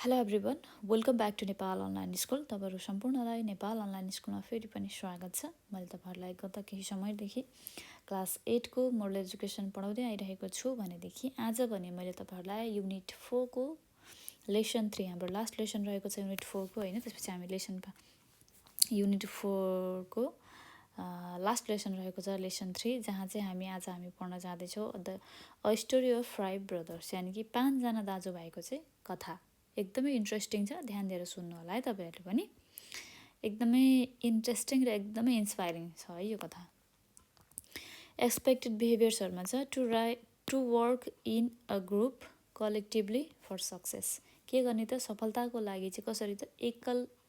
Hello everyone, welcome back to Nepal online school. तपाईँहरू सम्पूर्णलाई Nepal online स्कुलमा फेरि पनि स्वागत छ। मैले तपाईँहरूलाई गत केही समयदेखि क्लास 8को मोरल एजुकेसन पढाउँदै आइरहेको छु भनेदेखि आज भने मैले तपाईँहरूलाई युनिट 4को लेसन 3, हाम्रो लास्ट लेसन रहेको छ युनिट 4को होइन। त्यसपछि हामी युनिट 4को लास्ट लेसन रहेको छ लेसन 3, जहाँ चाहिँ हामी पढ्न जाँदैछौँ अ स्टोरी अफ 5 ब्रदर्स, यानि कि 5जना दाजुभाइको चाहिँ कथा। एकदमै इन्ट्रेस्टिङ छ, ध्यान दिएर सुन्नु होला है तपाईँहरूले पनि। एकदमै इन्ट्रेस्टिङ र एकदमै इन्सपायरिङ छ है यो कथा। एक्सपेक्टेड बिहेभियर्सहरूमा छ to work in a group collectively for success. के गर्ने त सफलताको लागि चाहिँ कसरी त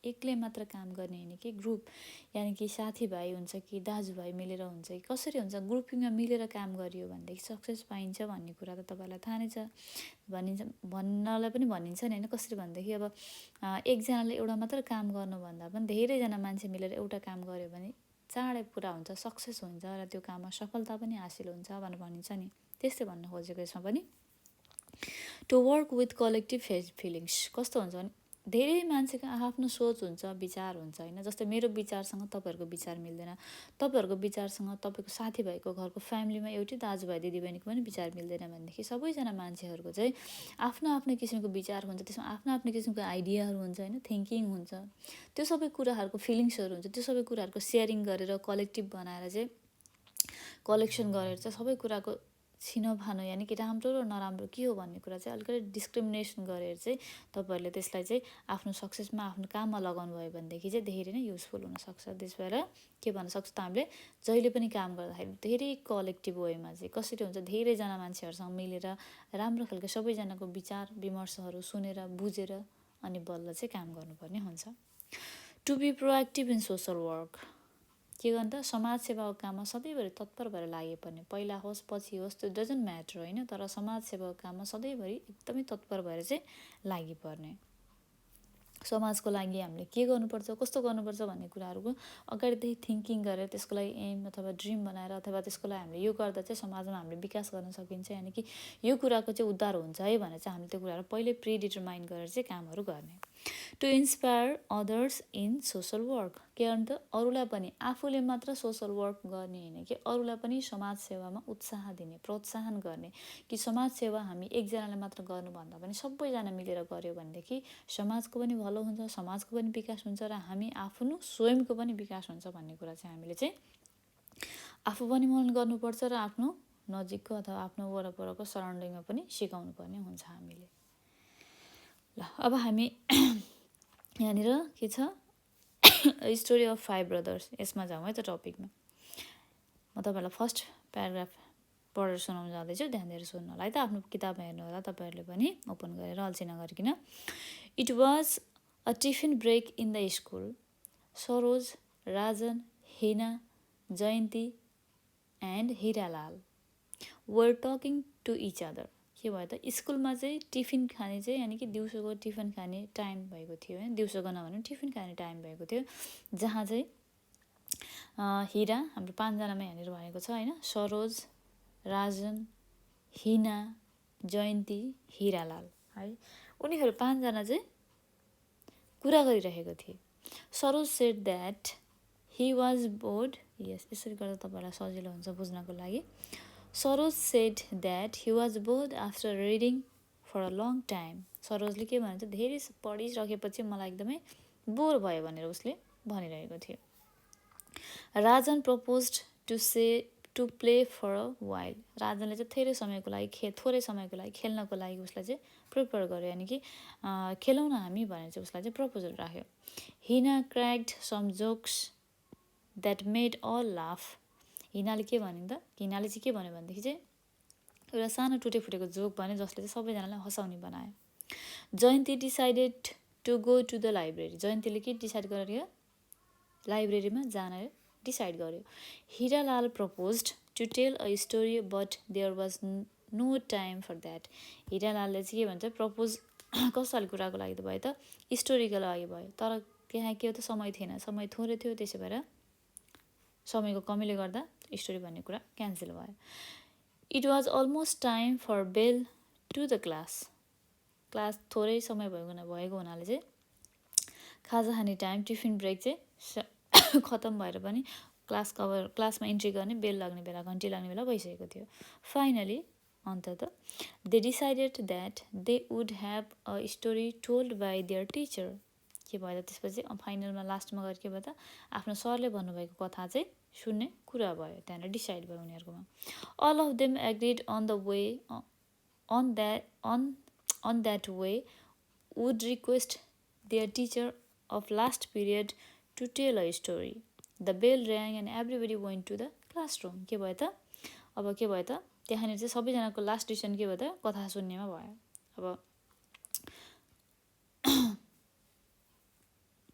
एक्लै मात्र काम गर्ने होइन कि ग्रुप, यानि कि साथीभाइ हुन्छ कि दाजुभाइ मिलेर हुन्छ कि कसरी हुन्छ ग्रुपिङमा मिलेर काम गरियो भनेदेखि सक्सेस पाइन्छ भन्ने कुरा त तपाईँलाई थाहा नै छ। भन्नलाई पनि भनिन्छ नि होइन, कसरी भनेदेखि अब एकजनाले एउटा मात्र काम गर्नुभन्दा पनि धेरैजना मान्छे मिलेर एउटा काम गर्यो भने चाँडै पुरा हुन्छ, सक्सेस हुन्छ र त्यो काममा सफलता पनि हासिल हुन्छ भनेर भनिन्छ नि। त्यस्तै भन्न खोजेको यसमा पनि। To work with collective feelings कस्तो हुन्छ भने धेरै मान्छेको आफ्नो सोच हुन्छ, विचार हुन्छ होइन। जस्तै मेरो विचारसँग तपाईँहरूको विचार मिल्दैन, तपाईँहरूको विचारसँग तपाईँको साथीभाइको घरको फ्यामिलीमा एउटै दाजुभाइ दिदीबहिनीको पनि विचार मिल्दैन भनेदेखि सबैजना मान्छेहरूको चाहिँ आफ्नो आफ्नो किसिमको विचार हुन्छ, त्यसमा आफ्नो आफ्नो किसिमको आइडियाहरू हुन्छ होइन, थिङ्किङ हुन्छ। त्यो सबै कुराहरूको फिलिङ्सहरू हुन्छ, त्यो सबै कुराहरूको सेयरिङ गरेर कलेक्टिभ बनाएर चाहिँ कलेक्सन गरेर चाहिँ सबै कुराको छिनोफानो यानि कि राम्रो र नराम्रो के हो भन्ने कुरा चाहिँ अलिकति डिस्क्रिमिनेसन गरेर चाहिँ तपाईँहरूले त्यसलाई चाहिँ आफ्नो सक्सेसमा आफ्नो काममा लगाउनु भयो भनेदेखि चाहिँ धेरै नै युजफुल हुनसक्छ। त्यस भएर के भन्न सक्छ त हामीले जहिले पनि काम गर्दाखेरि धेरै कलेक्टिभ वेमा चाहिँ कसरी हुन्छ धेरैजना मान्छेहरूसँग मिलेर राम्रो खालको सबैजनाको विचार विमर्शहरू सुनेर बुझेर अनि बल्ल चाहिँ काम गर्नुपर्ने हुन्छ। To be proactive in social work, के गर्नु त समाज सेवाको काममा सधैँभरि तत्पर भएर लाग्नुपर्ने, पहिला होस् पछि होस् त्यो डजन्ट म्याटर होइन, तर समाज सेवाको काममा सधैँभरि एकदमै तत्पर भएर चाहिँ लागिपर्ने। समाजको लागि हामीले के गर्नुपर्छ कस्तो गर्नुपर्छ भन्ने कुराहरूको अगाडिदेखि थिङ्किङ गरेर त्यसको लागि एम अथवा ड्रिम बनाएर अथवा त्यसको लागि हामीले यो गर्दा चाहिँ समाजमा हामीले विकास गर्न सकिन्छ, यानि कि यो कुराको चाहिँ उद्धार हुन्छ है भनेर चाहिँ हामीले त्यो कुराहरू पहिले प्रिडिटरमाइन गरेर चाहिँ कामहरू गर्ने। To inspire others in social work, के गर्नु त अरूलाई पनि आफूले मात्र सोसल वर्क गर्ने होइन कि अरूलाई पनि समाज सेवामा उत्साह दिने प्रोत्साहन गर्ने कि समाज सेवा हामी एकजनाले मात्र गर्नुभन्दा पनि सबैजना मिलेर गऱ्यो भनेदेखि समाजको पनि भलो हुन्छ, समाजको पनि विकास हुन्छ र हामी आफ्नो स्वयंको पनि विकास हुन्छ भन्ने कुरा चाहिँ हामीले चाहिँ आफू पनि मनन गर्नुपर्छ र आफ्नो नजिकको अथवा आफ्नो वरपरको सराउन्डिङमा पनि सिकाउनु पर्ने हुन्छ हामीले। ल अब हामी यहाँनिर के छ स्टोरी अफ 5 ब्रदर्स, यसमा जाउँ है त टपिकमा। म तपाईँहरूलाई फर्स्ट प्याराग्राफ पढेर सुनाउन जाँदैछु, ध्यान दिएर सुन्नु होला है त। आफ्नो किताबमा हेर्नु होला तपाईँहरूले पनि ओपन गरेर अल्छी नगरिकन। It was a tiffin break in the school. Saroj, Rajan, Hina, Jayanti and Hiralal were talking to each other. के भयो त स्कुलमा चाहिँ टिफिन खाने चाहिँ यानि कि दिउँसोको टिफिन खाने टाइम भएको थियो होइन, दिउँसोको नभने टिफिन खाने टाइम भएको थियो, जहाँ चाहिँ हिरा हाम्रो 5जनामा यहाँनिर भनेको छ होइन, सरोज, राजन, हिना, जयन्ती, हिरालाल है, उनीहरू 5जना चाहिँ कुरा गरिरहेको थिए। Saroj said that he was bored, यस यसरी गर्दा तपाईँलाई सजिलो हुन्छ बुझ्नको लागि। Saroj said that he was bored after reading for a long time. सरोजले के भन्छ धेरै पढिसकेपछि मलाई एकदमै बोर भयो भनेर उसले भनिरहेको थियो। Rajan proposed to play for a while. राजनले चाहिँ थोरै समयको लागि खेल्नको लागि उसलाई चाहिँ प्रिपेयर गर्यो, यानि कि खेलौँ न हामी भनेर चाहिँ उसलाई चाहिँ प्रपोजल राख्यो। Hina cracked some jokes that made all laugh. हिनाले के भन्यो त, हिनाले चाहिँ के भन्यो भनेदेखि चाहिँ एउटा सानो टुटेफुटेको जोक भन्यो जसले चाहिँ सबैजनालाई हँसाउने बनायो। Jayanti decided to go to the library. जयन्तीले के डिसाइड गर्यो, लाइब्रेरीमा जान डिसाइड गर्यो। Hiralal proposed to tell a story but there was no time for that. हिरालालले चाहिँ के भन्छ प्रपोज कस्तो खालको कुराको लागि त भयो त स्टोरीको लागि भयो, तर त्यहाँ के हो त समय थिएन, समय थोरै थियो, त्यसै भएर समयको कमीले गर्दा स्टोरी भन्ने कुरा क्यान्सल भयो। It was almost time for bell to the class. Class थोरै समय भएको हुनाले चाहिँ खाजा खाने टाइम टिफिन ब्रेक चाहिँ खतम भएर पनि क्लासमा इन्ट्री गर्ने बेल लाग्ने बेला घन्टी लाग्ने बेला भइसकेको थियो. फाइनली अन्तत they decided that they would have a story told by there teacher. के भयो त त्यसपछि फाइनलमा लास्टमा गएर के भयो त आफ्नो सरले भन्नुभएको कथा चाहिँ सुन्ने कुरा भयो. त्यहाँनिर डिसाइड भयो उनीहरूकोमा. All of them agreed on the way on that way would request their teacher of last period to tell a story. The bell rang and everybody went to the classroom. के भयो त अब के भयो त त्यहाँनिर चाहिँ सबैजनाको लास्ट डिसिसन के भयो त कथा सुन्नेमा भयो. अब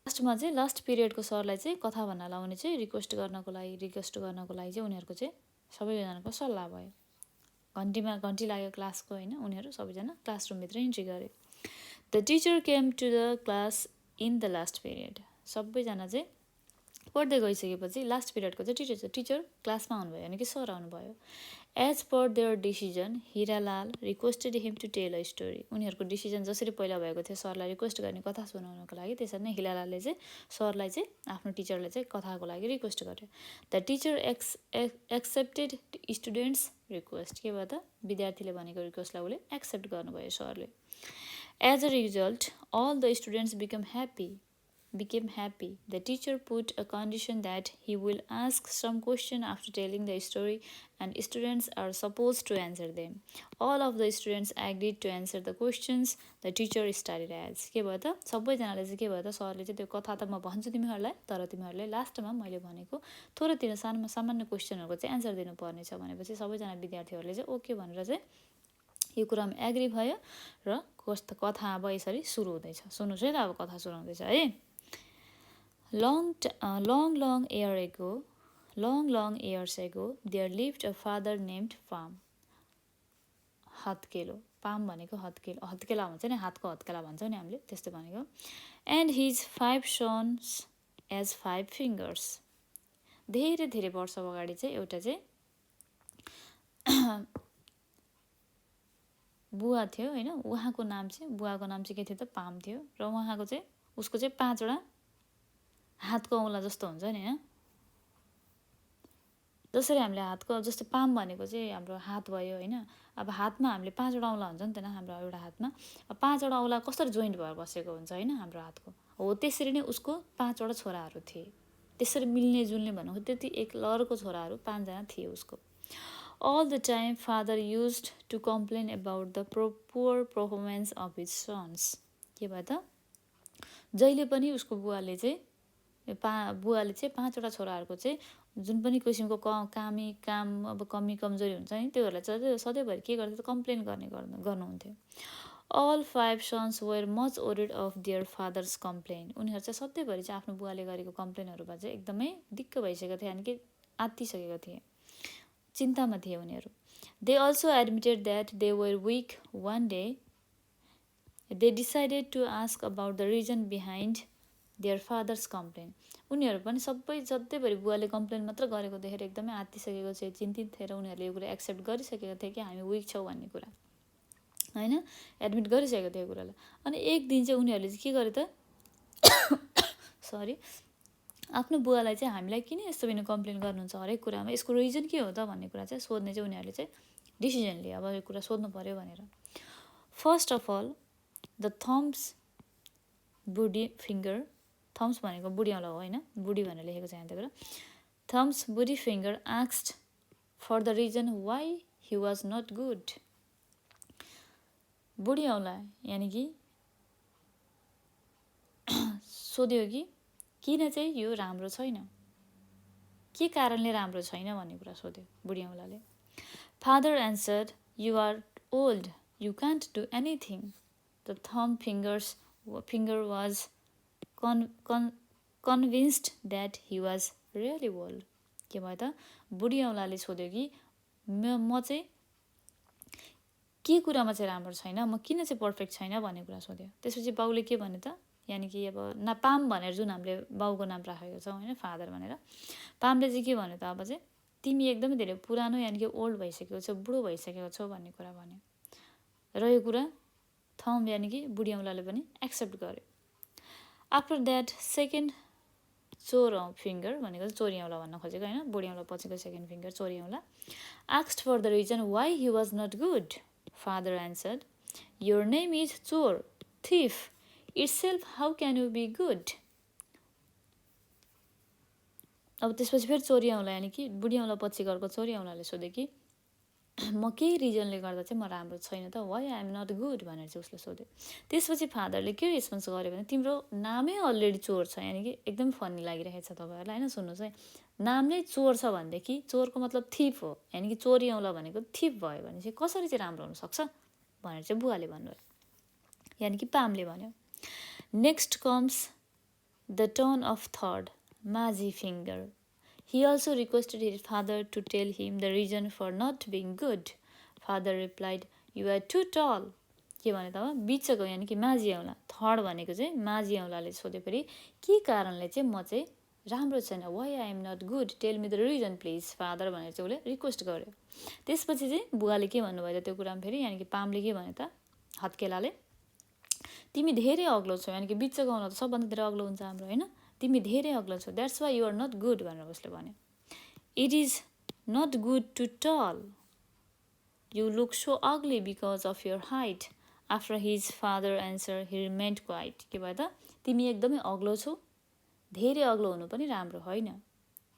लास्टमा चाहिँ लास्ट पिरियडको सरलाई चाहिँ कथा भन्न लाउने चाहिँ रिक्वेस्ट गर्नको लागि चाहिँ उनीहरूको चाहिँ सबैजनाको सल्लाह भयो. घन्टी लाग्यो क्लासको होइन. उनीहरू सबैजना क्लासरुमभित्र इन्ट्री गरे. The teacher came to the class in the last period. सबैजना चाहिँ पढ्दै गइसकेपछि लास्ट पिरियडको चाहिँ टिचर क्लासमा आउनुभयो यानि कि सर आउनुभयो. As per their decision Hiralal requested him to tell a story. उनीहरूको डिसिजन जसरी पहिला भएको थियो सरलाई रिक्वेस्ट गर्ने कथा सुनाउनको लागि त्यसरी नै हिरालालले चाहिँ सरलाई चाहिँ आफ्नो टिचरलाई चाहिँ कथाको लागि रिक्वेस्ट गर्यो. The teacher accepted students request. के भयो त विद्यार्थीले भनेको रिक्वेस्टलाई उसले एक्सेप्ट गर्नुभयो सरले. As a result all the students became happy. The teacher put a condition that he will ask some question after telling the story and students are supposed to answer them. All of the students agreed to answer the questions. The teacher started as. के भयो त सबैजनाले चाहिँ के भयो त सरले चाहिँ त्यो कथा त म भन्छु तिमीहरूलाई तर तिमीहरूले लास्टमा मैले भनेको थोरै सामान्य क्वेसनहरूको चाहिँ एन्सर दिनुपर्ने छ भनेपछि सबैजना विद्यार्थीहरूले चाहिँ ओके भनेर चाहिँ यो कुरामा एग्री भयो र कथा अब यसरी सुरु हुँदैछ. सुन्नुहोस् है त अब कथा सुरु हुँदैछ है. Long years ago, there lived a father named Palm. हत्केलो. पाम भनेको हत्केला भन्छ नि हातको हत्केला भन्छौँ नि हामीले त्यस्तो भनेको. And his 5 sons as 5 fingers. धेरै वर्ष अगाडि चाहिँ एउटा चाहिँ बुवा थियो होइन. बुवाको नाम चाहिँ के थियो त पाम थियो र उहाँको चाहिँ उसको चाहिँ 5वटा हातको औँला जस्तो हुन्छ नि होइन. जसरी हामीले हातको जस्तो पाम भनेको चाहिँ हाम्रो हात भयो होइन. अब हातमा हामीले 5वटा औँला हुन्छ नि त हाम्रो एउटा हातमा. 5वटा औँला कसरी जोइन्ट भएर बसेको हुन्छ होइन हाम्रो हातको हो त्यसरी नै उसको 5वटा छोराहरू थिए. त्यसरी मिल्ने जुल्ने भन्नु त्यति एक लहरको छोराहरू 5जना थिए उसको. All the time father used to complain about the poor performance of his sons. के भयो त जहिले पनि उसको बुवाले चाहिँ 5वटा छोराहरूको चाहिँ जुन पनि किसिमको काम अब कमी कमजोरी हुन्छ नि त्योहरूलाई चाहिँ सधैँभरि के गर्थ्यो कम्प्लेन गर्नुहुन्थ्यो. All 5 sons were much worried of their father's complaint. उनीहरू चाहिँ सधैँभरि चाहिँ आफ्नो बुवाले गरेको कम्प्लेनहरूमा चाहिँ एकदमै दिक्क भइसकेको थियो यानि कि आत्तिसकेको थिए. चिन्तामा थिए उनीहरू. They also admitted that they were weak. One day, they decided to ask about the reason behind their father's complaint. उनीहरू पनि सधैँभरि बुवाले कम्प्लेन मात्र गरेको देखेर एकदमै आत्तिसकेको थियो चिन्तित थिए र उनीहरूले यो कुरा एक्सेप्ट गरिसकेको थिए कि हामी विक छौँ भन्ने कुरा होइन. एडमिट गरिसकेको थियो यो कुरालाई. अनि एक दिन चाहिँ उनीहरूले चाहिँ के गरे त आफ्नो बुवालाई चाहिँ हामीलाई किन यस्तो बिना कम्प्लेन गर्नुहुन्छ हरेक कुरामा यसको रिजन के हो त भन्ने कुरा चाहिँ सोध्ने चाहिँ उनीहरूले चाहिँ डिसिजन लिए. अब यो कुरा सोध्नु पर्यो भनेर. First of all the thumbs बुढी फिङ्गर. थम्स भनेको बुढी औँला हो होइन. बुढी भनेर लेखेको छ यहाँ त्यही भएर. थम्स बुढी finger asked for the reason why he was not good. बुढी औँला यानि कि सोध्यो कि किन चाहिँ यो राम्रो छैन के कारणले राम्रो छैन भन्ने कुरा सोध्यो बुढी औँलाले. Father answered you are old you can't do anything. The thumb finger was convinced that he was really old. के भयो त बुढी औँलाले सोध्यो कि म चाहिँ के कुरामा चाहिँ राम्रो छैन म किन चाहिँ पर्फेक्ट छैन भन्ने कुरा सोध्यो. त्यसपछि बाउले के भन्यो त यानि कि अब पाम भनेर जुन हामीले बाउको नाम राखेको छौँ होइन फादर भनेर. पामले चाहिँ के भन्यो त अब चाहिँ तिमी एकदमै धेरै पुरानो यानि कि ओल्ड भइसकेको छौ बुढो भइसकेको छौ भन्ने कुरा भन्यो. र यो कुरा थम्ब यानि कि बुढी औँलाले पनि एक्सेप्ट गर्यो। After that second chor finger भनेको चोरी औँला भन्न खोजेको होइन, बुढी औँला पछिको सेकेन्ड फिङ्गर चोरी औँला। Asked for the reason why he was not good. Father answered, your name is chor, thief itself, how can you be good. अब त्यसपछि फेरि चोरी औँला यानि कि बुढी औँला पछि गएको चोरी औँलाले सोध्यो कि म केही रिजनले गर्दा चाहिँ म राम्रो छैन त, why I am not good भनेर चाहिँ उसले सोध्यो। त्यसपछि फादरले के रेस्पोन्स गर्यो भने तिम्रो नामै अलरेडी चोर छ, यानि कि एकदम फनी लागिरहेको छ तपाईँहरूलाई होइन। सुन्नुहोस् है, नाम नै चोर छ भनेदेखि चोरको मतलब थिप हो, यानि कि चोरी औँला भनेको थिप भयो भने चाहिँ कसरी चाहिँ राम्रो हुनसक्छ भनेर चाहिँ बुवाले भन्नुभयो, यानि कि पामले भन्यो। Next comes the turn of third, Majhi finger. He also requested his father to tell him the reason for not being good. Father replied, You are too tall. के भने त बिचको यानि कि माझी औँला, थर्ड भनेको चाहिँ माझी औँलाले सोध्यो फेरि के कारणले चाहिँ म चाहिँ राम्रो छैन, why I am not good, tell me the reason please father भनेर चाहिँ उसले रिक्वेस्ट गर्यो। त्यसपछि चाहिँ बुवाले के भन्नुभयो त त्यो कुरामा फेरि, यानि कि पामले के भन्यो त हत्केलाले, तिमी धेरै अग्लो छौ, यानि कि बिचको औँला त सबभन्दा धेरै अग्लो हुन्छ हाम्रो होइन, तिमी धेरै अग्लो छौ, that's why you are not good भनेर उसले भन्यो। It is not good to tall, you look so ugly because of your height. After his father answer he remained quiet. के भयो त तिमी एकदमै अग्लो छौ, धेरै अग्लो हुनु पनि राम्रो होइन,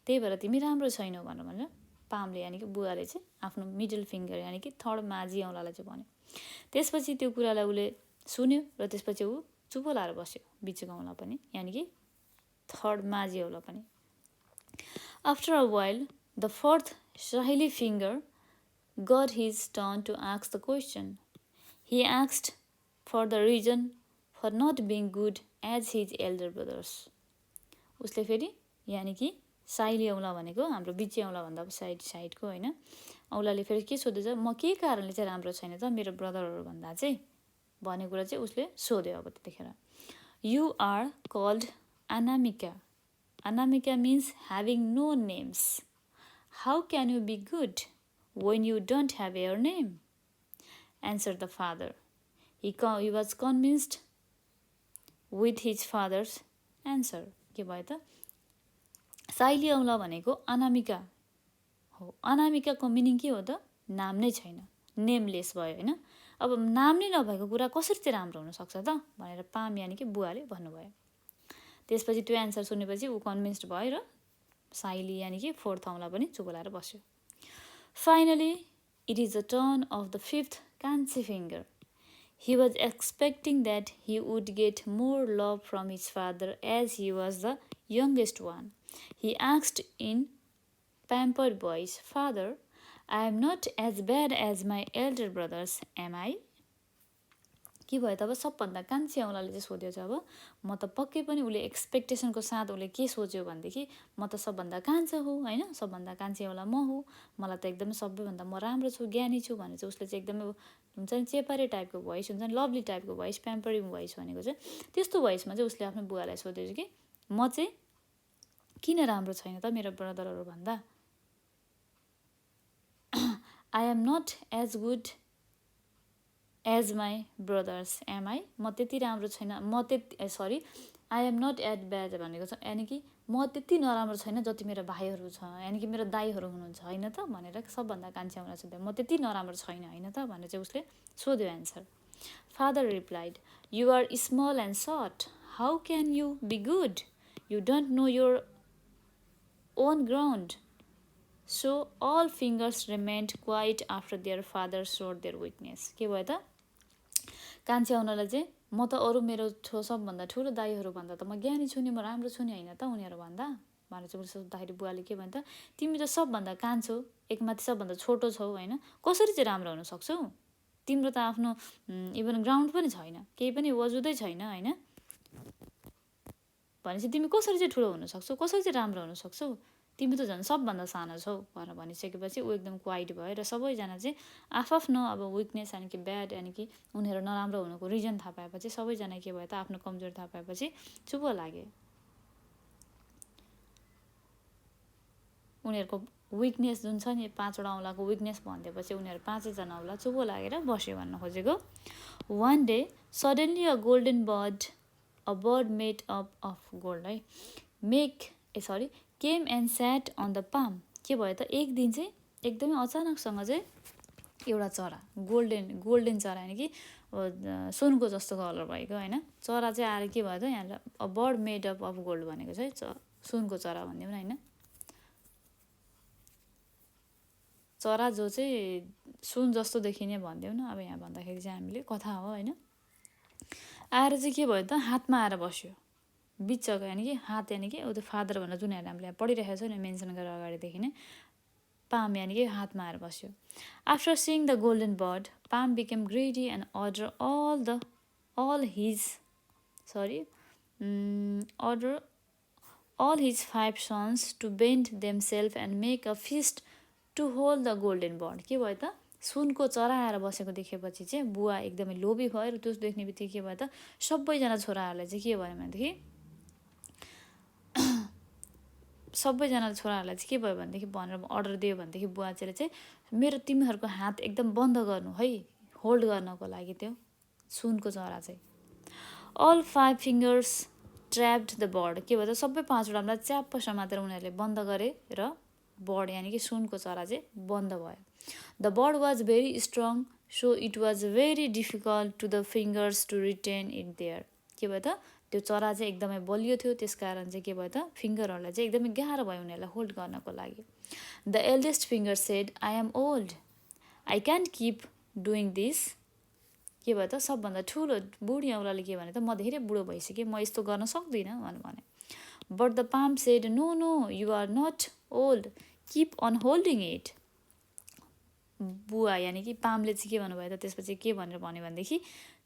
त्यही भएर तिमी राम्रो छैनौ भनेर पामले यानि कि बुवाले चाहिँ आफ्नो मिडल फिङ्गर यानि कि थर्ड माझी औँलालाई चाहिँ भन्यो। त्यसपछि त्यो कुरालाई उसले सुन्यो र त्यसपछि ऊ चुपो लाएर बस्यो, बिचको औँला पनि यानि कि थर्ड माझी औँला पनि। After a while the fourth sahili finger got his turn to ask the question. He asked for the reason for not being good as his elder brothers. उसले फेरि यानि कि साइली औँला भनेको हाम्रो बिचे औँला भन्दा साइडको होइन, औँलाले फेरि के सोध्दैछ, म के कारणले चाहिँ राम्रो छैन त मेरो ब्रदरहरू भन्दा चाहिँ भन्ने कुरा चाहिँ उसले सोध्यो। अब त्यतिखेर you are called Anamika, Anamika means having no names, how can you be good when you don't have your name, answer the father. He was convinced with his father's answer. के भयो त साइली औँला भनेको अनामिका हो, अनामिकाको मिनिङ के हो त नाम नै छैन, नेमलेस भयो होइन। अब नाम नै नभएको कुरा कसरी चाहिँ राम्रो हुनसक्छ त भनेर पाम यानि कि बुवाले भन्नुभयो। त्यसपछि त्यो एन्सर सुनेपछि ऊ कन्भिन्स्ड भयो र साइली यानि कि फोर्थ औँला पनि चुप लाएर बस्यो। Finally it is the turn of the fifth कान्छी finger. He was expecting that he would get more love from his father as he was the youngest one. He asked in pampered voice, Father, I am not as bad as my elder brothers, am I? के भयो त अब सबभन्दा कान्छी औँलाले चाहिँ सोध्यो चाहिँ अब म त पक्कै पनि उसले एक्सपेक्टेसनको साथ उसले के सोच्यो भनेदेखि म त सबभन्दा कान्छो हुँ होइन, सबभन्दा कान्छी औँला म हुँ, मलाई त एकदमै सबैभन्दा म राम्रो छु, ज्ञानी छु भने चाहिँ उसले चाहिँ एकदमै हुन्छ नि चेपारे टाइपको भोइस हुन्छ नि, लभली टाइपको भोइस, प्याम्परिङ भोइस भनेको चाहिँ त्यस्तो भोइसमा चाहिँ उसले आफ्नो बुवालाई सोधेको कि म चाहिँ किन राम्रो छैन त मेरो ब्रदरहरू भन्दा, I am not as good as my brothers am I, म त्यति राम्रो छैन, म त्यति sorry I am not at bad भनेको छ, यानि कि म त्यति नराम्रो छैन जति मेरो भाइहरू छ, यानि कि मेरो दाइहरू हुनुहुन्छ होइन त भनेर सबभन्दा कान्छी औँला सोध्यो, म त्यति नराम्रो छैन होइन त भनेर चाहिँ उसले सोध्यो answer. Father replied, you are small and short, how can you be good, you don't know your own ground. So all fingers remained quiet after their father showed their weakness. के भयो त कान्छी औँलालाई चाहिँ म त अरू मेरो सबभन्दा ठुलो दाइहरू भन्दा त म ज्ञानी छु नि, म राम्रो छु नि होइन त उनीहरू भन्दा भनेर चाहिँ उसले सोद्धाखेरि बुवाले के भन्यो त तिमी त सबभन्दा कान्छो, एकमाथि सबभन्दा छोटो छौ होइन, कसरी चाहिँ राम्रो हुन सक्छौ, तिम्रो त आफ्नो इभन ग्राउन्ड पनि छैन, केही पनि वजुदै छैन होइन, भनेपछि तिमी कसरी चाहिँ ठुलो हुन सक्छौ, कसरी चाहिँ राम्रो हुन सक्छौ, तिमी त झन् सबभन्दा सानो छौ भनेर भनिसकेपछि ऊ एकदम क्वाइट भयो र सबैजना चाहिँ आफ्नो अब विकनेस यानि कि ब्याड यानि कि उनीहरू नराम्रो हुनुको रिजन थाहा पाएपछि सबैजना के भयो त आफ्नो कमजोर थाहा पाएपछि चुप लागे। उनीहरूको विकनेस जुन छ नि 5वटा औँलाको विकनेस भनिदिएपछि उनीहरू 5जना औँला चुप लागेर बस्यो भन्न खोजेको One day, suddenly a golden bird, a bird made up of gold, है, came and sat on the palm. के भयो त एक दिन चाहिँ एकदमै अचानकसँग चाहिँ एउटा चरा गोल्डन चरा होइन कि सुनको जस्तो कलर भएको होइन चरा चाहिँ आएर के भयो त यहाँ a bird made up of gold भनेको चाहिँ सुनको चरा भनिदिउँ न होइन चरा जो चाहिँ सुन जस्तो देखिने भनिदिउँ न अब यहाँ भन्दाखेरि चाहिँ हामीले कथा हो होइन आएर चाहिँ के भयो त हातमा आएर बस्यो बिचको यानि कि हात यानि कि त्यो फादर भनेर जुन हामीले यहाँ पढिरहेको छ नि मेन्सन गरेर अगाडिदेखि नै Palm यानी कि हातमा आएर बस्यो After seeing the golden bird, Palm became greedy and ordered all his 5 sons to bend themselves and make a feast to hold the golden bird. के भयो त सुनको चरा आएर बसेको देखेपछि चाहिँ बुवा एकदमै लोभी भयो र त्यो देख्ने बित्तिकै के भयो त सबैजना छोराहरूलाई चाहिँ के भयो भनेदेखि सबैजना छोराहरूलाई चाहिँ के भयो भनेदेखि भनेर अर्डर दियो भनेदेखि बुवाचेले चाहिँ मेरो तिमीहरूको हात एकदम बन्द गर्नु है होल्ड गर्नको लागि त्यो सुनको चरा चाहिँ अल 5 फिङ्गर्स ट्र्याप्ड द बर्ड के भयो त सबै 5वटालाई च्याप्प समातेर उनीहरूले बन्द गरे र बर्ड यानि कि सुनको चरा चाहिँ बन्द भयो the bird was very strong so it was very difficult to the fingers to retain it there के भयो त त्यो चरा चाहिँ एकदमै बलियो थियो त्यसकारण चाहिँ के भयो त फिङ्गरहरूलाई चाहिँ एकदमै गाह्रो भयो उनीहरूलाई होल्ड गर्नको लागि the eldest finger said I am old I can't keep doing this के भयो त सबभन्दा ठुलो बुढी औँलाले के भने त म धेरै बुढो भइसकेँ म यस्तो गर्न सक्दिनँ भने but the palm said no no you are not old keep on holding it बुवा यानि कि पामले चाहिँ के भन्नुभयो त त्यसपछि के भनेर भन्यो भनेदेखि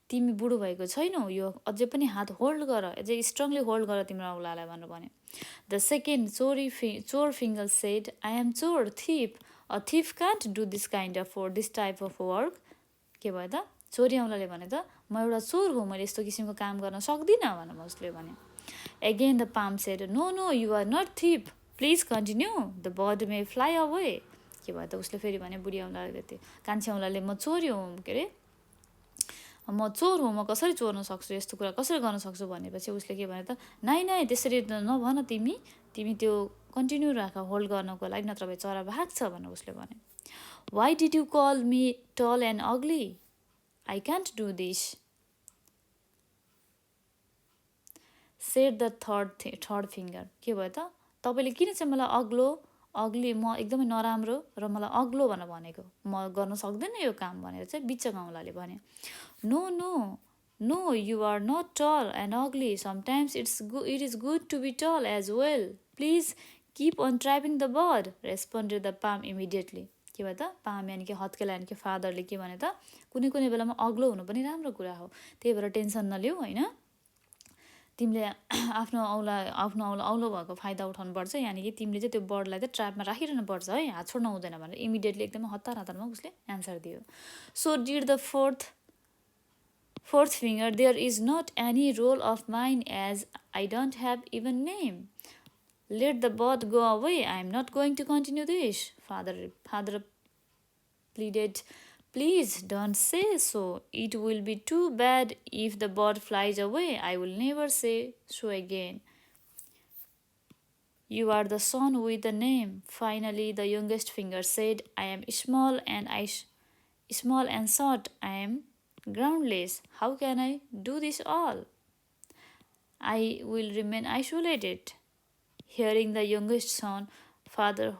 तिमी बुढो भएको छैनौ यो अझै पनि हात होल्ड गर अझै स्ट्रङली होल्ड गर तिम्रो औँलालाई भनेर भन्यो the second chor finger said I am chor thief a thief can't do this kind of this type of work के भयो त चोरी औँलाले भने त म एउटा चोर हो मैले यस्तो किसिमको काम गर्न सक्दिनँ भनेर उसले भन्यो again the palm said no no you are not thief please continue the bird may fly away के भयो त उसले फेरि भने बुढी औँलाले त्यो कान्छी औँलाले म चोरी हुँ के अरे म चोर हो म कसरी चोर्न सक्छु यस्तो कुरा कसरी गर्न सक्छु भनेपछि उसले के भने त नाइ त्यसरी नभन तिमी त्यो कन्टिन्यू राख होल्ड गर्नको लागि नत्र भए चरा भाग्छ भनेर उसले भने why did you call me tall and ugly I can't do this said the third finger के भयो त तपाईँले किन चाहिँ मलाई अग्ली म एकदमै नराम्रो र मलाई अग्लो भनेर भनेको म गर्न सक्दिनँ यो काम भनेर चाहिँ बिचको औँलाले भने no you are not tall and ugly sometimes it is good to be tall as well please keep on trapping the bird responded the palm immediately के भयो त पाम यानि कि हत्केला यानि कि फादरले के भने त कुनै बेलामा अग्लो हुनु पनि राम्रो कुरा हो त्यही भएर टेन्सन नलिऊ होइन तिमीले आफ्नो औलो भएको फाइदा उठाउनुपर्छ यानि कि तिमीले चाहिँ त्यो बर्डलाई चाहिँ ट्र्यापमा राखिरहनु पर्छ है हात छोड्न हुँदैन भनेर इमिडिएटली एकदमै हतारमा उसले एन्सर दियो so did the fourth finger there is not any role of mine as I don't have even name let the bird go away I am not going to continue this father pleaded please don't say so it will be too bad if the bird flies away I will never say so again you are the son with the name finally the youngest finger said I am small and short I am groundless. How can I do this all? I will remain isolated. Hearing the youngest son, father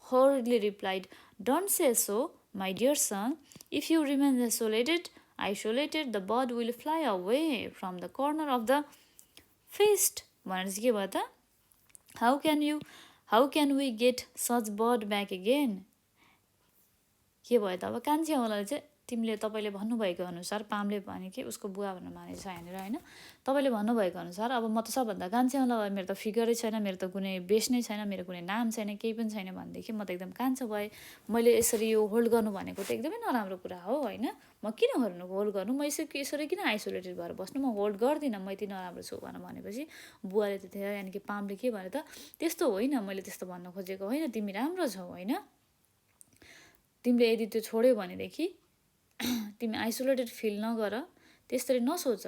hurriedly replied, don't say so, my dear son. If you remain isolated, the bird will fly away from the corner of the feast. भनेपछि के भयो त how can we get such bird back again? के भयो त अब कान्छी औँलाले चाहिँ तिमीले तपाईँले भन्नुभएको अनुसार पामले भने कि उसको बुवा भनेर मानेछ यहाँनिर होइन तपाईँले भन्नुभएको अनुसार अब म त सबभन्दा कान्छी औँला भयो मेरो त फिगरै छैन मेरो त कुनै बेस नै छैन मेरो कुनै नाम छैन केही पनि छैन भनेदेखि म त एकदम कान्छो भएँ मैले यसरी यो होल्ड गर्नु भनेको त एकदमै नराम्रो कुरा हो होइन म किन होल्ड गर्नु म यसरी किन आइसोलेटेड भएर बस्नु म होल्ड गर्दिनँ म यति नराम्रो छु भनेर भनेपछि बुवाले त्यतिखेर यानि कि पामले के भने त त्यस्तो होइन मैले त्यस्तो भन्न खोजेको होइन तिमी राम्रो छौ होइन तिमीले यदि त्यो छोड्यौ भनेदेखि तिमी आइसोलेटेड फिल नगर, त्यसरी नसोच।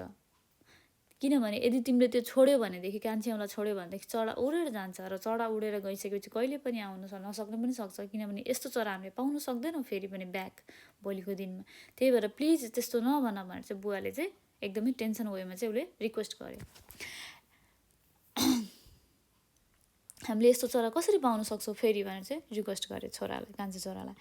किनभने यदि तिमीले त्यो छोड्यो भनेदेखि, कान्छी औँला छोड्यो भनेदेखि चरा उडेर जान्छ, र चरा उडेर गइसकेपछि कहिले पनि आउन नसक्नु पनि सक्छ, किनभने यस्तो चरा हामीले पाउन सक्दैनौँ फेरि पनि ब्याक भोलिको दिनमा। त्यही भएर प्लिज त्यस्तो नभन भनेर चाहिँ बुवाले चाहिँ एकदमै टेन्सन वेमा चाहिँ उसले रिक्वेस्ट गर्यो। हामीले यस्तो चरा कसरी पाउन सक्छौँ फेरि भनेर चाहिँ रिक्वेस्ट गरे छोरालाई, कान्छी छोरालाई।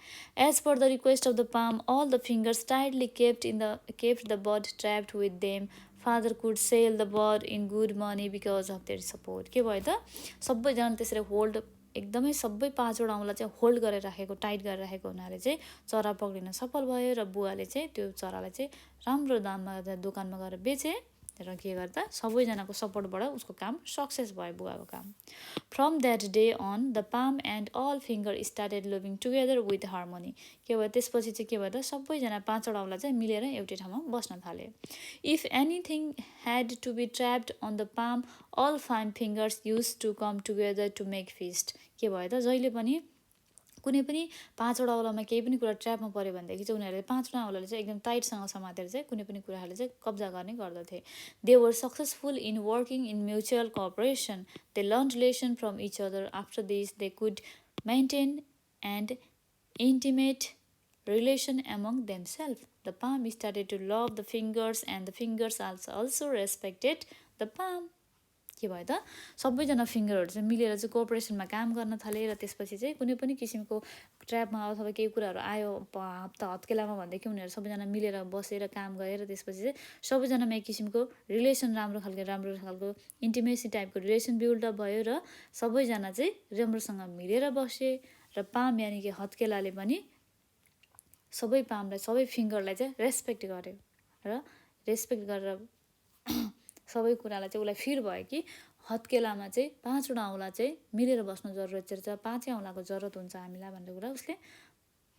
As per the request of the palm, all the fingers tightly kept the bird trapped with them. Father could sell the bird in good money because of their support. के भयो त, सबैजना त्यसरी होल्ड, एकदमै सबै 5वटा औँला चाहिँ होल्ड गरेर राखेको, टाइट गरेर राखेको हुनाले चाहिँ चरा पक्रिन सफल भयो, र बुवाले चाहिँ त्यो चरालाई चाहिँ राम्रो दाममा दोकानमा गएर बेचे, र के गर्दा सबैजनाको सपोर्टबाट उसको काम सक्सेस भयो, बुवाको काम। From that day on the palm and all finger started living together with harmony. के भयो त्यसपछि चाहिँ के भयो त, सबैजना 5वटा औँला चाहिँ मिलेर एउटै ठाउँमा बस्न थाले। If anything had to be trapped on the palm, all 5 fingers use to come together to make fist. के भयो त, जहिले पनि कुनै पनि 5वटा औँलामा केही पनि कुरा ट्र्यापमा पऱ्यो भनेदेखि चाहिँ उनीहरूले 5वटा औँलाले चाहिँ एकदम टाइटसँग समातेर चाहिँ कुनै पनि कुराहरूले चाहिँ कब्जा गर्ने गर्दथे। They were successful in working in mutual cooperation. They learn lesson from each other. After this they could maintain and intimate relation among themselves. The palm started to love the fingers and the fingers also respected the palm. के भयो त, सबैजना फिङ्गरहरू चाहिँ मिलेर चाहिँ कोअपरेसनमा काम गर्न थाले, र त्यसपछि चाहिँ कुनै पनि किसिमको ट्र्यापमा अथवा केही कुराहरू आयो हत्केलामा भनेदेखि उनीहरू सबैजना मिलेर बसेर काम गरे, र त्यसपछि चाहिँ सबैजनामा एक किसिमको रिलेसन राम्रो खालको इन्टिमेसी टाइपको रिलेसन बिल्डअप भयो, र सबैजना चाहिँ राम्रोसँग मिलेर बसे। र पाम यानि कि हत्केलाले पनि सबै पामलाई, सबै फिङ्गरलाई चाहिँ रेस्पेक्ट गर्यो, र रेस्पेक्ट गरेर सबै कुरालाई चाहिँ उसलाई फिल भयो कि हत्केलामा चाहिँ 5वटा औँला चाहिँ मिलेर बस्नु जरुरत छ, 5 औँलाको जरुरत हुन्छ हामीलाई भन्ने कुरा उसले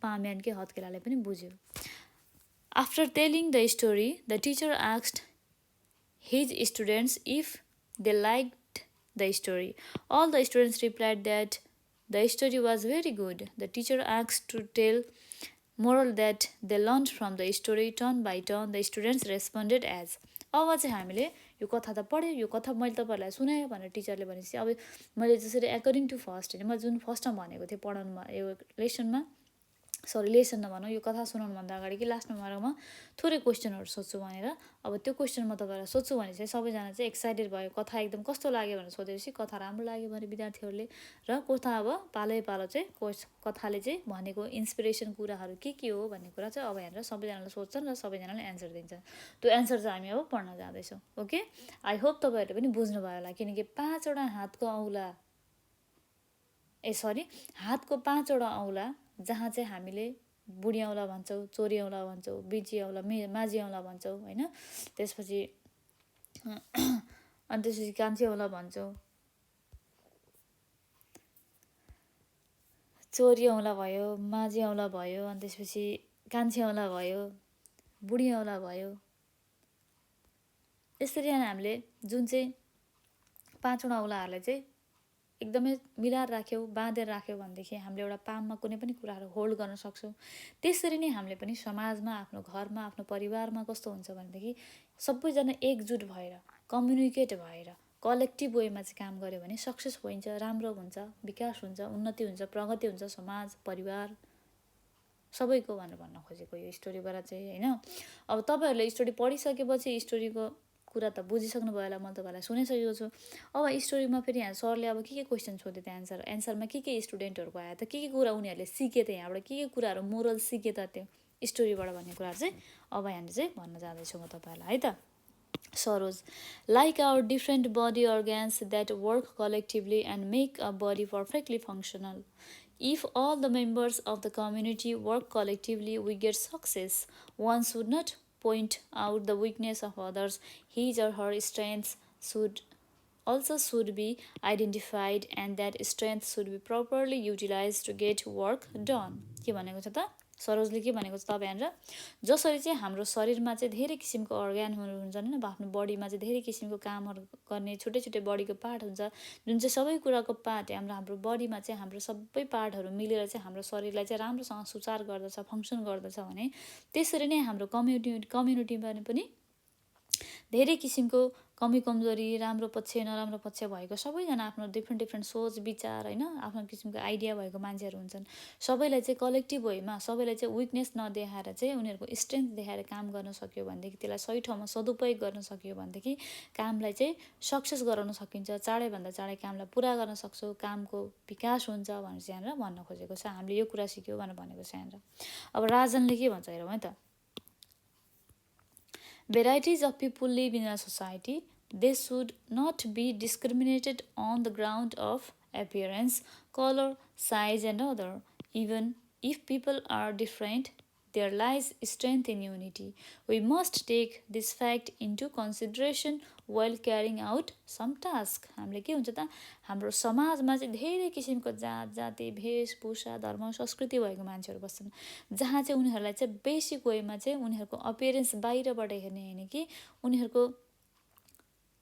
पाम यानि कि हत्केलाले पनि बुझ्यो। After telling the story, the teacher asked his students if they liked the story. All the students replied that the story was very good. The teacher asked to tell moral that they learned from the story. Turn by turn, the students responded as. अब चाहिँ हामीले यो कथा त पढ्यो, यो कथा मैले तपाईँहरूलाई सुनाएँ भनेर टिचरले भनेपछि अब मैले जसरी एकर्डिङ टु फर्स्ट होइन, मैले जुन फर्स्टमा भनेको थिएँ पढाउनुमा, यो लेसनमा लेसन नभनौँ, यो कथा सुनाउनुभन्दा अगाडि कि लास्टमा गएर म थोरै क्वेसनहरू सोध्छु भनेर। अब त्यो क्वेसन म तपाईँहरूलाई सोध्छु भने चाहिँ सबैजना चाहिँ एक्साइटेड भयो, कथा एकदम कस्तो लाग्यो भनेर सोधेपछि कथा राम्रो लाग्यो भने विद्यार्थीहरूले, र कथा अब पालै पालो चाहिँ कथाले चाहिँ भनेको इन्सपिरेसन कुराहरू के हो भन्ने कुरा चाहिँ अब यहाँनिर सबैजनाले सोध्छन् र सबैजनाले एन्सर दिन्छन्। त्यो एन्सर चाहिँ हामी अब पढ्न जाँदैछौँ। ओके, आई होप तपाईँहरूले पनि बुझ्नुभयो होला, किनकि 5वटा हातको औँला, हातको 5वटा औँला, जहाँ चाहिँ हामीले बुढी औँला भन्छौँ, चोरी औँला भन्छौँ, बिजी औँला, माझी औँला भन्छौँ होइन, त्यसपछि अनि त्यसपछि कान्छी औँला भन्छौँ, चोरी औँला भयो, माझी औँला भयो, अनि त्यसपछि कान्छी औँला भयो, बुढी औँला भयो। यसरी हामीले जुन चाहिँ 5वटा औँलाहरूलाई चाहिँ एकदमै मिलाएर राख्यौँ, बाँधेर राख्यौँ भनेदेखि हामीले एउटा पाममा कुनै पनि कुराहरू होल्ड गर्न सक्छौँ। त्यसरी नै हामीले पनि समाजमा, आफ्नो घरमा, आफ्नो परिवारमा कस्तो हुन्छ भनेदेखि सबैजना एकजुट भएर, कम्युनिकेट भएर, कलेक्टिभ वेमा चाहिँ काम गऱ्यो भने सक्सेस हुन्छ, राम्रो हुन्छ, विकास हुन्छ, उन्नति हुन्छ, प्रगति हुन्छ, समाज, परिवार सबैको भनेर भन्न खोजेको यो स्टोरीबाट चाहिँ होइन। अब तपाईँहरूले स्टोरी पढिसकेपछि स्टोरीको कुरा त बुझिसक्नु भयो होला, मैले तपाईँलाई सुनाइसकेको छु। अब स्टोरीमा फेरि यहाँ सरले अब के क्वेसन सोध्यो, त्यो एन्सरमा के स्टुडेन्टहरूको आयो त, के कुरा उनीहरूले सिके त, यहाँबाट के कुराहरू मोरल सिके त त्यो स्टोरीबाट भन्ने कुराहरू चाहिँ अब यहाँनिर चाहिँ भन्न जाँदैछु म तपाईँहरूलाई है त। Sorrows. Like our different body organs that work collectively and make a body perfectly functional. If all the members of the community work collectively, we get success. One should not point out the weakness of others. His or her strengths should be identified and that strength should be properly utilized to get work done. के भनेको छ त, सरोजले के भनेको छ त अब यहाँनिर जसरी चाहिँ हाम्रो शरीरमा चाहिँ धेरै किसिमको अर्ग्यानहरू हुन्छन् होइन, आफ्नो बडीमा चाहिँ धेरै किसिमको कामहरू गर्ने छुट्टै छुट्टै बडीको पार्ट हुन्छ, जुन चाहिँ सबै कुराको पार्ट हाम्रो बडीमा चाहिँ हाम्रो सबै पार्टहरू मिलेर चाहिँ हाम्रो शरीरलाई चाहिँ राम्रोसँग सुचार गर्दछ, फङ्सन गर्दछ भने त्यसरी नै हाम्रो कम्युनिटीमा पनि धेरै किसिमको कमी कमजोरी, राम्रो पक्ष नराम्रो पक्ष भएको सबैजना आफ्नो डिफ्रेन्ट सोच विचार होइन, आफ्नो किसिमको आइडिया भएको मान्छेहरू हुन्छन्। सबैलाई चाहिँ कलेक्टिभ वेमा सबैलाई चाहिँ विकनेस नदेखाएर चाहिँ उनीहरूको स्ट्रेन्थ देखाएर काम गर्न सक्यो भनेदेखि, त्यसलाई सही ठाउँमा सदुपयोग गर्न सक्यो भनेदेखि कामलाई चाहिँ सक्सेस गराउन सकिन्छ, चाँडैभन्दा चाँडै कामलाई पुरा गर्न सक्छौँ, कामको विकास हुन्छ भनेर चाहिँ यहाँनिर भन्न खोजेको छ। हामीले यो कुरा सिक्यौँ भनेर भनेको छ यहाँनिर। अब राजनले के भन्छ हेरौँ है त। Varieties of people live in a society. They should not be discriminated on the ground of appearance, color, size, and other. Even if people are different, there lies strength in unity. We must take this fact into consideration while carrying out some task. हामीले के हुन्छ त, हाम्रो समाजमा चाहिँ धेरै किसिमको जात जाति वेशभूषा धर्म संस्कृति भएको मान्छेहरू बस्छन्, जहाँ चाहिँ उनीहरूलाई चाहिँ बेसिक वेमा चाहिँ उनीहरूको अपियरेन्स बाहिरबाट हेर्ने होइन कि उनीहरूको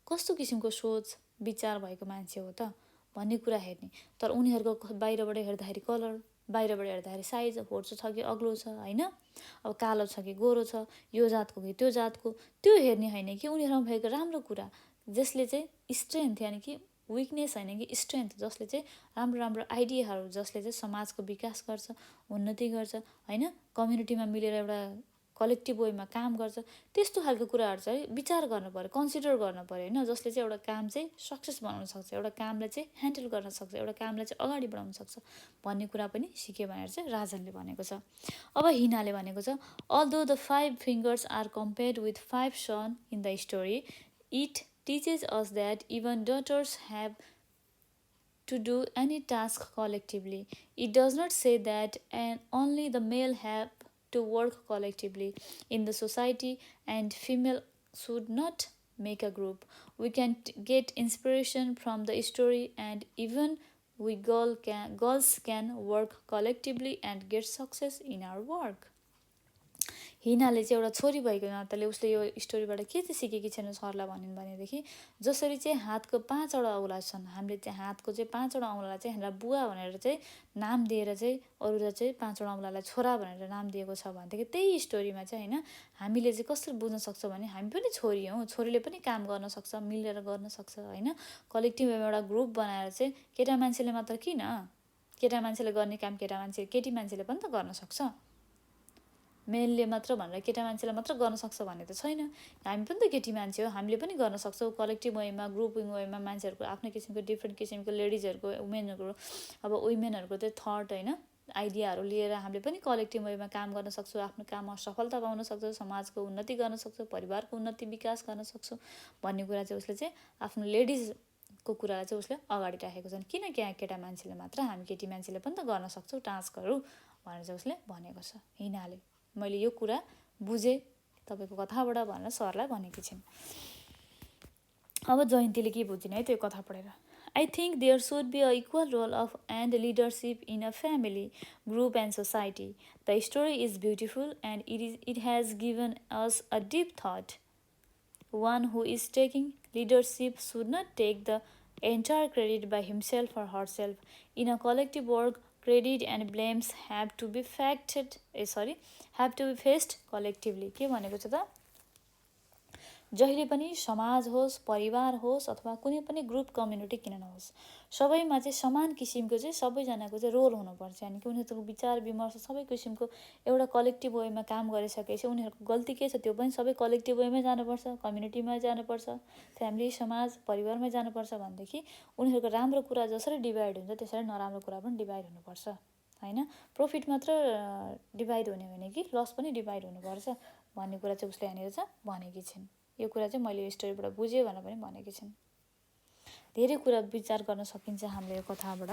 कस्तो किसिमको सोच विचार भएको मान्छे हो त भन्ने कुरा हेर्ने। तर उनीहरूको बाहिरबाट हेर्दाखेरि कलर, बाहिरबाट हेर्दाखेरि साइज, होर्चो छ कि अग्लो छ होइन, अब कालो छ कि गोरो छ, यो जातको कि त्यो जातको, त्यो हेर्ने होइन कि उनीहरूमा भएको राम्रो कुरा जसले चाहिँ स्ट्रेन्थ यानि कि विकनेस होइन कि स्ट्रेन्थ, जसले चाहिँ राम्रो राम्रो आइडियाहरू जसले चाहिँ समाजको विकास गर्छ, उन्नति गर्छ होइन, कम्युनिटीमा मिलेर एउटा कलेक्टिभ वेमा काम गर्छ, त्यस्तो खालको कुराहरू चाहिँ विचार गर्नु पऱ्यो, कन्सिडर गर्नु पऱ्यो होइन, जसले चाहिँ एउटा काम चाहिँ सक्सेस बनाउन सक्छ, एउटा कामलाई चाहिँ ह्यान्डल गर्न सक्छ, एउटा कामलाई चाहिँ अगाडि बढाउन सक्छ भन्ने कुरा पनि सिक्यो भनेर चाहिँ राजनले भनेको छ। अब हिनाले भनेको छ, although the 5 fingers are compared with 5 sons in the story, it teaches us that even daughters have to do any task collectively. It does not say that only the male have to work collectively in the society and female should not make a group. We can get inspiration from the story and even girls can work collectively and get success in our work. हिनाले चाहिँ एउटा छोरी भएको नाताले उसले यो स्टोरीबाट के चाहिँ सिकेकी छैन सरलाई भनिन् भनेदेखि, जसरी चाहिँ हातको 5वटा औँला छन्, हामीले चाहिँ हातको चाहिँ 5वटा औँलालाई चाहिँ हामीलाई बुवा भनेर चाहिँ नाम दिएर चाहिँ अरूलाई चाहिँ 5वटा औँलालाई छोरा भनेर नाम दिएको छ भनेदेखि त्यही स्टोरीमा चाहिँ होइन हामीले चाहिँ कसरी बुझ्न सक्छौँ भने हामी पनि छोरी हौँ, छोरीले पनि काम गर्न सक्छ, मिलेर गर्न सक्छ होइन, कलेक्टिभ एउटा ग्रुप बनाएर चाहिँ केटा मान्छेले मात्र किन, केटा मान्छेले गर्ने काम केटी मान्छेले पनि त गर्न सक्छ, मेलले मात्र भनेर केटा मान्छेलाई मात्र गर्न सक्छ भन्ने त छैन, हामी पनि त केटी मान्छे हो, हामीले पनि गर्न सक्छौँ। कलेक्टिभ वेमा ग्रुपिङ वेमा मान्छेहरूको आफ्नो किसिमको डिफ्रेन्ट किसिमको लेडिजहरूको वुमेनहरूको अब वुमेनहरूको चाहिँ थट होइन आइडियाहरू लिएर हामीले पनि कलेक्टिभ वेमा काम गर्न सक्छौँ, आफ्नो काममा सफलता पाउन सक्छौँ, समाजको उन्नति गर्न सक्छौँ, परिवारको उन्नति विकास गर्न सक्छौँ भन्ने कुरा चाहिँ उसले चाहिँ आफ्नो लेडिजको कुरालाई चाहिँ उसले अगाडि राखेको छन्। किन केटा मान्छेले मात्र, हामी केटी मान्छेले पनि त गर्न सक्छौँ टास्कहरू भनेर चाहिँ उसले भनेको छ हिनाले। मैले यो कुरा बुझेँ तपाईँको कथाबाट भनेर सरलाई भनेकी छिन्। अब जयन्तीले के बुझिन् है त्यो कथा पढेर। I think there should be an equal role of and leadership in a family, group and society. The story is beautiful and it has given us a deep thought. One who is taking leadership should not take the entire credit by himself or herself. In a collective work, credit and blames have to be faced collectively. के भनेको छ त, जहिले पनि समाज होस्, परिवार होस् अथवा कुनै पनि ग्रुप कम्युनिटी किन नहोस्, सबैमा चाहिँ समान किसिमको चाहिँ सबैजनाको चाहिँ रोल हुनुपर्छ। यानि कि उनीहरूको विचार विमर्श सबै किसिमको एउटा कलेक्टिभ वेमा काम गरिसकेपछि उनीहरूको गल्ती के छ त्यो पनि सबै कलेक्टिभ वेमै जानुपर्छ, कम्युनिटीमा जानुपर्छ, फ्यामिली समाज परिवारमै जानुपर्छ भनेदेखि उनीहरूको राम्रो कुरा जसरी डिभाइड हुन्छ त्यसरी नराम्रो कुरा पनि डिभाइड हुनुपर्छ होइन, प्रफिट मात्र डिभाइड हुने होइन कि लस पनि डिभाइड हुनुपर्छ भन्ने कुरा चाहिँ उसले यहाँनिर चाहिँ भनेकी छिन्। यो कुरा चाहिँ मैले यो स्टोरीबाट बुझेँ भनेर पनि भनेकी छिन्। धेरै कुरा विचार गर्न सकिन्छ हामीले यो कथाबाट।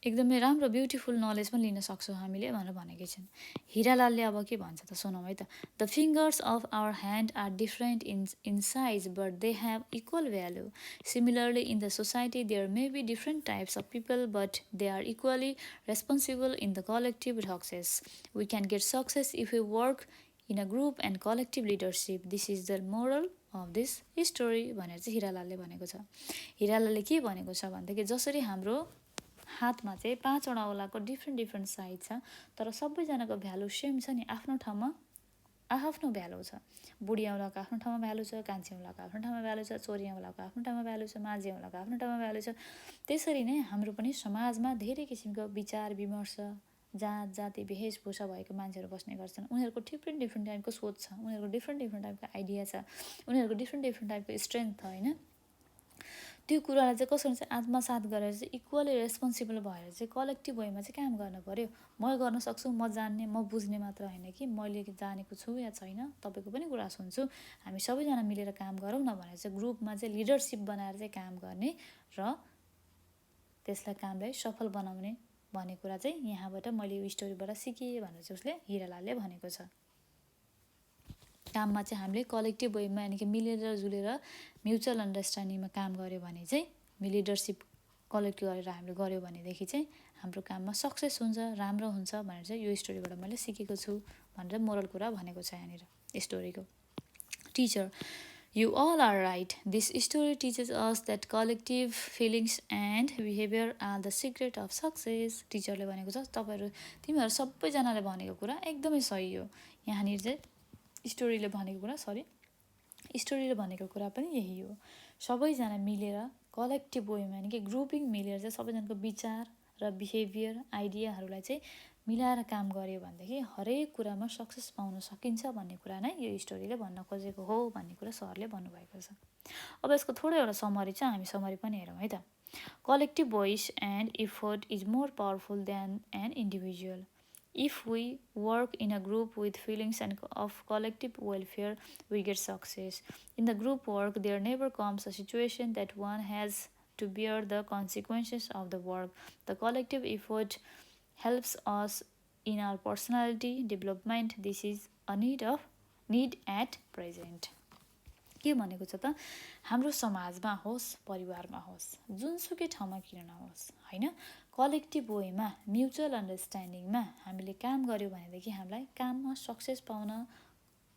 एकदमै राम्रो ब्युटिफुल नलेज पनि लिन सक्छौँ हामीले भनेर भनेकै छन्। हिरालालले अब के भन्छ त सुनौँ है त। The fingers of our hand are different in size but they have equal value. Similarly in the society there may be different types of people but they are equally responsible in the collective success. We can get success if we work in a group and collective leadership. This is the moral of this story भनेर चाहिँ हिरालालले भनेको छ। हिरालालले के भनेको छ भनेदेखि जसरी हाम्रो हातमा चाहिँ 5वटा औँलाको डिफ्रेन्ट साइज छ, तर सबैजनाको भ्यालु सेम छ नि, आफ्नो ठाउँमा आफ्नो भ्यालु छ। बुढी औँलाको आफ्नो ठाउँमा भ्यालु छ, कान्छी औँलाको आफ्नो ठाउँमा भ्यालु छ, छोरी औँलाको आफ्नो ठाउँमा भ्यालु छ, माझी औँलाको आफ्नो ठाउँमा भ्यालु छ। त्यसरी नै हाम्रो पनि समाजमा धेरै किसिमको विचार विमर्श, जात जाति वेशभूषा भएको मान्छेहरू बस्ने गर्छन्। उनीहरूको डिफ्रेन्ट टाइपको सोच छ, उनीहरूको डिफ्रेन्ट टाइपको आइडिया छ, उनीहरूको डिफ्रेन्ट टाइपको स्ट्रेन्थ छ होइन। त्यो कुरालाई चाहिँ कसरी चाहिँ आत्मसात गरेर चाहिँ इक्वली रेस्पोन्सिबल भएर चाहिँ कलेक्टिभ वेमा चाहिँ काम गर्नु पऱ्यो। म गर्न सक्छु, म जान्ने, म बुझ्ने मात्र होइन कि मैले जानेको छु या छैन, तपाईँको पनि कुरा सुन्छु, हामी सबैजना मिलेर काम गरौँ न भनेर चाहिँ ग्रुपमा चाहिँ लिडरसिप बनाएर चाहिँ काम गर्ने र त्यसलाई कामलाई सफल बनाउने भन्ने कुरा चाहिँ यहाँबाट मैले यो स्टोरीबाट सिकेँ भनेर चाहिँ उसले हिरालालले भनेको छ। काममा चाहिँ हामीले कलेक्टिभ वेमा यानि कि मिलेर जुलेर म्युचुअल अन्डरस्ट्यान्डिङमा काम गऱ्यो भने चाहिँ लिडरसिप कलेक्ट गरेर हामीले गऱ्यो भनेदेखि चाहिँ हाम्रो काममा सक्सेस हुन्छ, राम्रो हुन्छ भनेर चाहिँ यो स्टोरीबाट मैले सिकेको छु भनेर मोरल कुरा भनेको छ यहाँनिर स्टोरीको। Teacher, you all are right. This story teaches us that collective feelings and behavior are the secret of success. टिचरले भनेको छ तिमीहरू सबैजनाले भनेको कुरा एकदमै सही हो। यहाँनिर चाहिँ स्टोरीले भनेको कुरा पनि यही हो। सबैजना मिलेर कलेक्टिभ वेमा यानि कि ग्रुपिङ मिलेर चाहिँ सबैजनाको विचार र बिहेभियर आइडियाहरूलाई चाहिँ मिलाएर काम गऱ्यो भनेदेखि हरेक कुरामा सक्सेस पाउन सकिन्छ भन्ने कुरा नै यो स्टोरीले भन्न खोजेको हो भन्ने कुरा सरले भन्नुभएको छ। अब यसको थोरै एउटा समरी छ, हामी समरी पनि हेरौँ है त। Collective voice and effort is more powerful than an individual. If we work in a group with feelings and of collective welfare, we get success. In the group work, there never comes a situation that one has to bear the consequences of the work. The collective effort helps us in our personality development. This is a need at present. के भनेको छ त, हाम्रो समाजमा होस्, परिवारमा होस्, जुनसुकै ठाउँमा किन नहोस् होइन, कलेक्टिभ वेमा म्युचुअल अन्डरस्ट्यान्डिङमा हामीले काम गऱ्यो भनेदेखि हामीलाई काममा सक्सेस पाउन,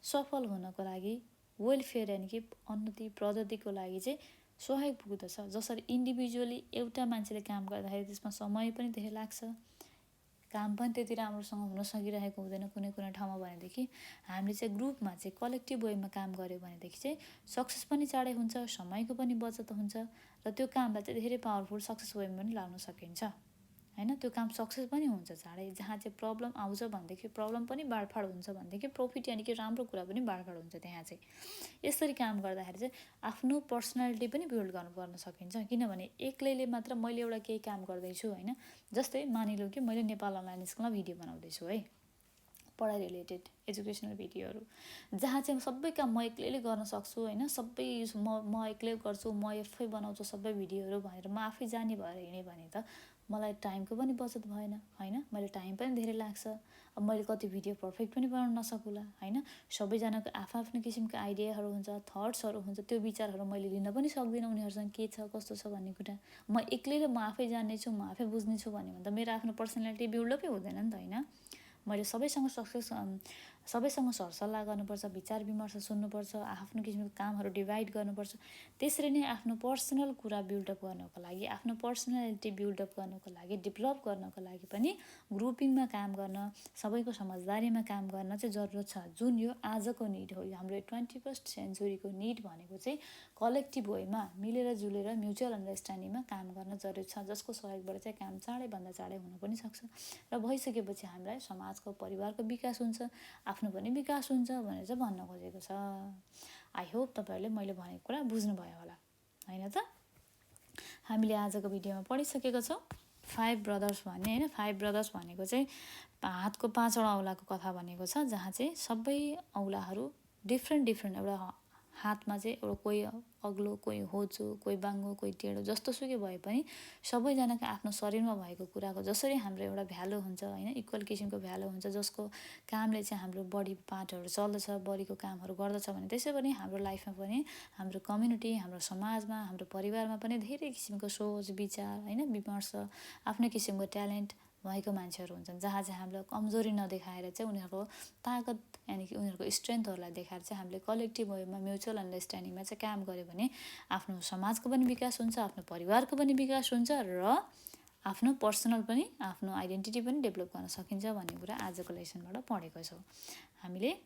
सफल हुनको लागि, वेलफेयर यानि कि उन्नति प्रगतिको लागि चाहिँ सहयोग पुग्दछ। जसरी इन्डिभिजुअली एउटा मान्छेले काम गर्दाखेरि त्यसमा समय पनि धेरै लाग्छ, काम पनि त्यति राम्रोसँग हुन सकिरहेको हुँदैन कुनै कुनै ठाउँमा भनेदेखि हामीले चाहिँ ग्रुपमा चाहिँ कलेक्टिभ वेमा काम गऱ्यो भनेदेखि चाहिँ सक्सेस पनि चाँडै हुन्छ, समयको पनि बचत हुन्छ र त्यो कामलाई चाहिँ धेरै पावरफुल सक्सेस वेमा पनि ल्याउन सकिन्छ होइन। त्यो काम सक्सेस पनि हुन्छ चाँडै। जहाँ चाहिँ प्रब्लम आउँछ भनेदेखि प्रब्लम पनि बाँडफाँड हुन्छ भनेदेखि प्रफिट यानि कि राम्रो कुरा पनि बाँडफाँड हुन्छ त्यहाँ चाहिँ। यसरी काम गर्दाखेरि चाहिँ आफ्नो पर्सनालिटी पनि बिल्ड गर्न सकिन्छ। किनभने एक्लैले मात्र मैले एउटा केही काम गर्दैछु होइन, जस्तै मानिलौँ कि मैले नेपाल अनलाइन स्कुलमा भिडियो बनाउँदैछु है, पढाइ रिलेटेड एजुकेसनल भिडियोहरू, जहाँ चाहिँ सबै काम म एक्लैले गर्न सक्छु होइन, सबै म एक्लै गर्छु, म आफै बनाउँछु सबै भिडियोहरू भनेर म आफै जाने भएर हिँडेँ भने त मलाई टाइमको पनि बचत भएन होइन, मैले टाइम पनि धेरै लाग्छ। अब मैले कति भिडियो पर्फेक्ट पनि बनाउन नसकुला होइन, सबैजनाको आफ्नो किसिमको आइडियाहरू हुन्छ, थट्सहरू हुन्छ, त्यो विचारहरू मैले लिन पनि सक्दिनँ उनीहरूसँग के छ कस्तो छ भन्ने कुरा। म एक्लैले म आफै जान्नेछु, म आफै बुझ्नेछु भन्यो भने त मेरो आफ्नो पर्सनालिटी बिल्डअपै हुँदैन नि त होइन। मैले सबैसँग सरसल्लाह गर्नुपर्छ, विचार विमर्श सुन्नुपर्छ, आफ्नो किसिमको कामहरू डिभाइड गर्नुपर्छ। त्यसरी नै आफ्नो पर्सनल कुरा बिल्डअप गर्नको लागि, आफ्नो पर्सनालिटी बिल्डअप गर्नको लागि, डेभलप गर्नको लागि पनि ग्रुपिङमा काम गर्न, सबैको समझदारीमा काम गर्न चाहिँ जरुरत छ। जुन यो आजको निड हो, यो हाम्रो 21st सेन्चुरीको निड भनेको चाहिँ कलेक्टिभ वेमा मिलेर जुलेर म्युचुअल अन्डरस्ट्यान्डिङमा काम गर्न जरुरत छ, जसको सहयोगबाट चाहिँ काम चाँडैभन्दा चाँडै हुन पनि सक्छ र भइसकेपछि हामीलाई समाजको परिवारको विकास हुन्छ, आफ्नो पनि विकास हुन्छ भनेर चाहिँ भन्न खोजेको छ। आई होप तपाईँहरूले मैले भनेको कुरा बुझ्नुभयो होला होइन त। हामीले आजको भिडियोमा पढिसकेको छौँ 5 ब्रदर्स भन्ने होइन। 5 ब्रदर्स भनेको चाहिँ हातको 5वटा औँलाको कथा भनेको छ, जहाँ चाहिँ सबै औँलाहरू डिफ्रेन्ट एउटा हातमा चाहिँ एउटा कोही अग्लो, कोही होचो, कोही बाङ्गो, कोही टेढो, जस्तो सुकै भए पनि सबैजनाको आफ्नो शरीरमा भएको कुराको जसरी हाम्रो एउटा भ्यालु हुन्छ होइन, इक्वल किसिमको भ्यालु हुन्छ, जसको कामले चाहिँ हाम्रो बडी पार्टहरू चल्दछ, बडीको कामहरू गर्दछ भने त्यसै पनि हाम्रो लाइफमा पनि, हाम्रो कम्युनिटी, हाम्रो समाजमा, हाम्रो परिवारमा पनि धेरै किसिमको सोच विचार होइन, विमर्श, आफ्नै किसिमको ट्यालेन्ट भएको मान्छेहरू हुन्छन्, जहाँ चाहिँ हामीलाई कमजोरी नदेखाएर चाहिँ उनीहरूको ताकत यानि कि उनीहरूको स्ट्रेन्थहरूलाई देखाएर चाहिँ हामीले कलेक्टिभ वेमा म्युचुअल अन्डरस्ट्यान्डिङमा चाहिँ काम गऱ्यो भने आफ्नो समाजको पनि विकास हुन्छ, आफ्नो परिवारको पनि विकास हुन्छ र आफ्नो पर्सनल पनि, आफ्नो आइडेन्टिटी पनि डेभलप गर्न सकिन्छ भन्ने कुरा आजको लेसनबाट पढेको छौँ हामीले।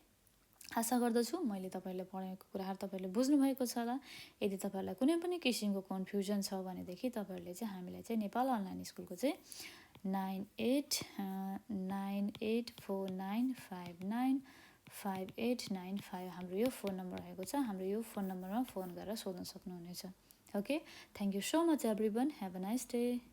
आशा गर्दछु मैले तपाईँहरूले पढाएको कुराहरू तपाईँहरूले बुझ्नुभएको छ होला। यदि तपाईँहरूलाई कुनै पनि किसिमको कन्फ्युजन छ भनेदेखि तपाईँहरूले चाहिँ हामीलाई चाहिँ नेपाल अनलाइन स्कुलको चाहिँ 989849595895 हाम्रो यो फोन नम्बर रहेको छ। हाम्रो यो फोन नम्बरमा फोन गरेर सोध्न सक्नुहुनेछ। Okay, thank you so much everyone, have a nice day.